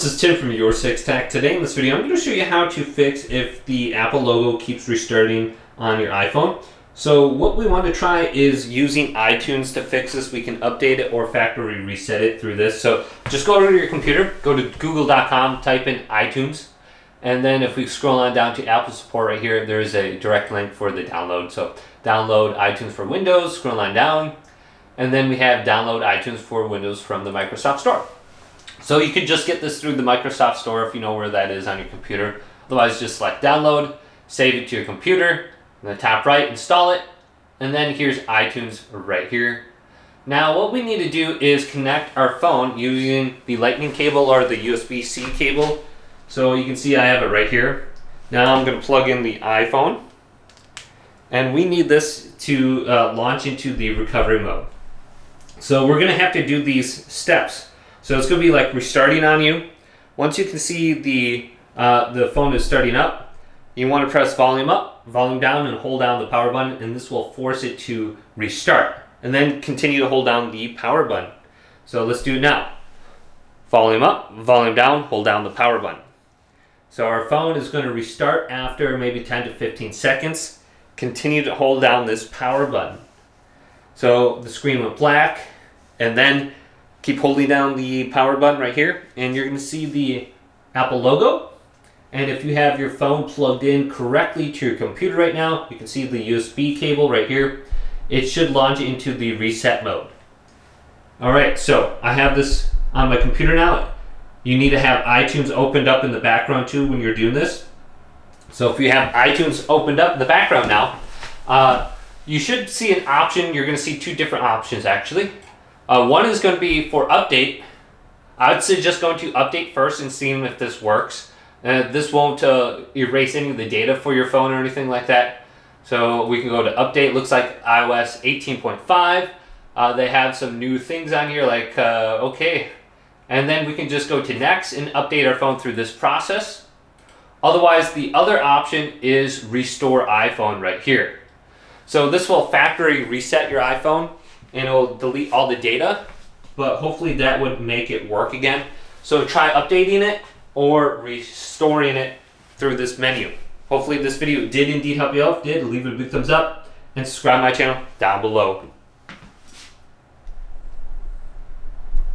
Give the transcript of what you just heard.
This is Tim from Your 6 Tech. Today in this video, I'm going to show you how to fix if the Apple logo keeps restarting on your iPhone. So what we want to try is using iTunes to fix this. We can update it or factory reset it through this. So just go to your computer, go to google.com, type in iTunes, and then if we scroll on down to Apple support right here, there's a direct link for the download. So download iTunes for Windows, scroll on down, and then we have download iTunes for Windows from the Microsoft Store. So you could just get this through the Microsoft Store if you know where that is on your computer. Otherwise, just select download, save it to your computer, in the top right, install it, and then here's iTunes right here. Now what we need to do is connect our phone using the lightning cable or the USB-C cable. So you can see I have it right here. Now I'm going to plug in the iPhone, and we need this to launch into the recovery mode. So we're going to have to do these steps. So it's going to be like restarting on you. Once you can see the phone is starting up, you want to press volume up, volume down, and hold down the power button, and this will force it to restart. And then continue to hold down the power button. So let's do it now. Volume up, volume down, hold down the power button. So our phone is going to restart after maybe 10 to 15 seconds. Continue to hold down this power button. So the screen went black, and then keep holding down the power button right here, and you're going to see the Apple logo. And if you have your phone plugged in correctly to your computer right now, you can see the USB cable right here. It should launch into the reset mode. Alright, so I have this on my computer now. You need to have iTunes opened up in the background too when you're doing this. So if you have iTunes opened up in the background now, you should see an option. You're going to see two different options actually. One is going to be for update. I would suggest going to update first and seeing if this works. This won't erase any of the data for your phone or anything like that. So we can go to update. Looks like iOS 18.5. They have some new things on here like okay. And then we can just go to next and update our phone through this process. Otherwise, the other option is restore iPhone right here. So this will factory reset your iPhone, and it will delete all the data, but hopefully that would make it work again. So try updating it or restoring it through this menu. Hopefully this video did indeed help you out. If it did, leave it a big thumbs up and subscribe to my channel down below.